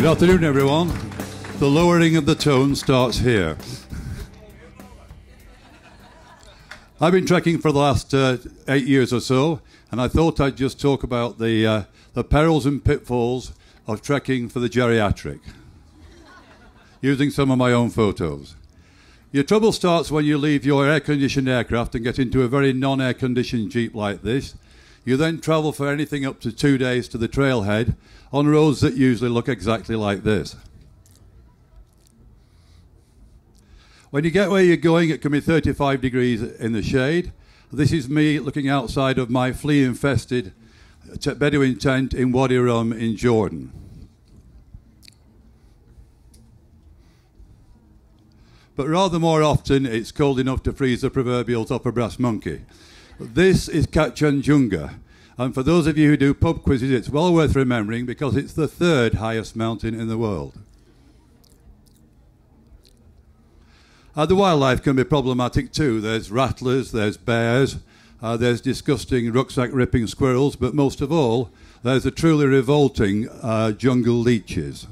Good afternoon, everyone. The lowering of the tone starts here. I've been trekking for the last 8 years or so, and I thought I'd just talk about the perils and pitfalls of trekking for the geriatric, using some of my own photos. Your trouble starts when you leave your air-conditioned aircraft and get into a very non-air-conditioned Jeep like this. You then travel for anything up to 2 days to the trailhead on roads that usually look exactly like this. When you get where you're going, it can be 35 degrees in the shade. This is me looking outside of my flea-infested Bedouin tent in Wadi Rum in Jordan. But rather more often, it's cold enough to freeze the proverbial upper brass monkey. This is Kanchenjunga, and for those of you who do pub quizzes, it's well worth remembering because it's the third highest mountain in the world. The wildlife can be problematic too. There's rattlers, there's bears, there's disgusting rucksack-ripping squirrels, but most of all, there's the truly revolting jungle leeches.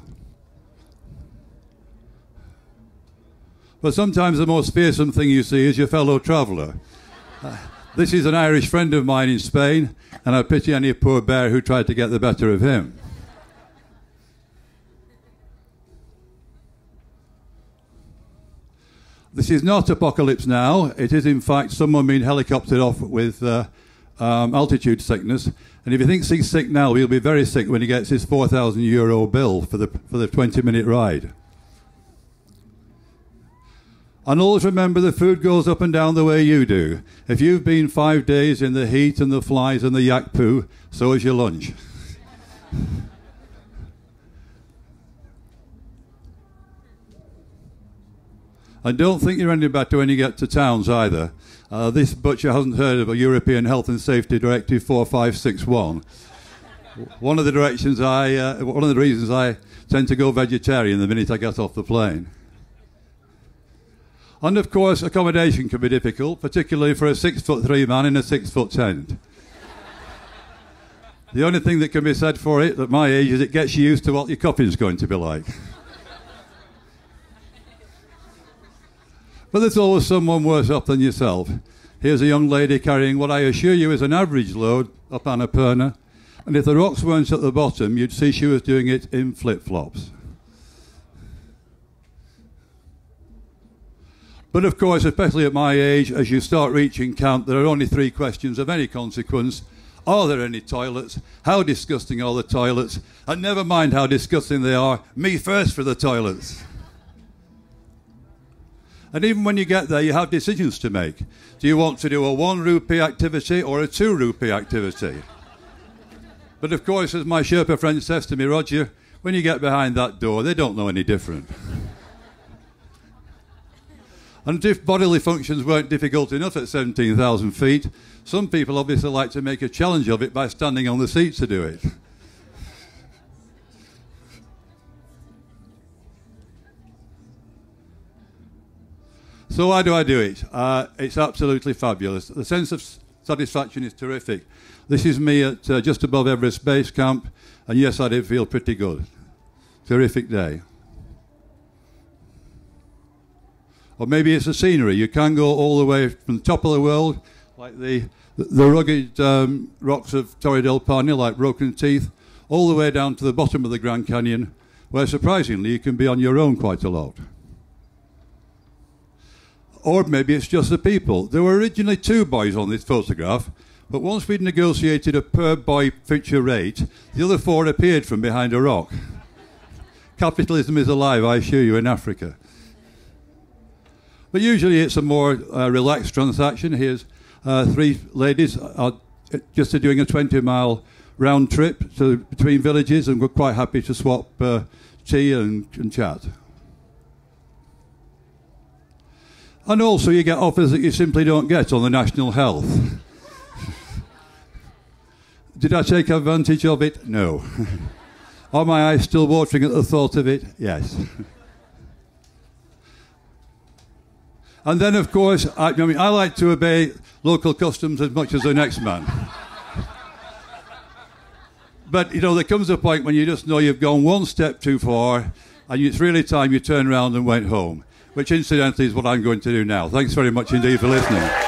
But sometimes the most fearsome thing you see is your fellow traveller. This is an Irish friend of mine in Spain, and I pity any poor bear who tried to get the better of him. This is not apocalypse now. It is, in fact, someone being helicoptered off with altitude sickness. And if he thinks he's sick now, he'll be very sick when he gets his €4,000 bill for the 20-minute ride. And always remember, the food goes up and down the way you do. If you've been 5 days in the heat and the flies and the yak poo, so is your lunch. And don't think you're any better when you get to towns either. This butcher hasn't heard of a European Health and Safety Directive 4561. One of the reasons I tend to go vegetarian the minute I get off the plane. And of course, accommodation can be difficult, particularly for a 6'3" man in a 6-foot tent. The only thing that can be said for it at my age is it gets you used to what your coffee's going to be like. But there's always someone worse off than yourself. Here's a young lady carrying what I assure you is an average load up Annapurna, and if the rocks weren't at the bottom, you'd see she was doing it in flip-flops. But of course, especially at my age, as you start reaching camp, there are only 3 questions of any consequence. Are there any toilets? How disgusting are the toilets? And never mind how disgusting they are, me first for the toilets. And even when you get there, you have decisions to make. Do you want to do a 1 rupee activity or a 2 rupee activity? But of course, as my Sherpa friend says to me, Roger, when you get behind that door, they don't know any different. And if bodily functions weren't difficult enough at 17,000 feet, some people obviously like to make a challenge of it by standing on the seat to do it. So why do I do it? It's absolutely fabulous. The sense of satisfaction is terrific. This is me at just above Everest Base Camp, and yes, I did feel pretty good. Terrific day. Or maybe it's the scenery. You can go all the way from the top of the world, like the rugged rocks of Torre del Paine, like Broken Teeth, all the way down to the bottom of the Grand Canyon, where surprisingly you can be on your own quite a lot. Or maybe it's just the people. There were originally 2 boys on this photograph, but once we'd negotiated a per boy picture rate, the other 4 appeared from behind a rock. Capitalism is alive, I assure you, in Africa. But usually it's a more relaxed transaction. Here's 3 ladies just doing a 20-mile round trip between villages, and we're quite happy to swap tea and chat. And also you get offers that you simply don't get on the National Health. Did I take advantage of it? No. Are my eyes still watering at the thought of it? Yes. And then, of course, I like to obey local customs as much as the next man. But, you know, there comes a point when you just know you've gone one step too far and it's really time you turned around and went home, which incidentally is what I'm going to do now. Thanks very much indeed for listening.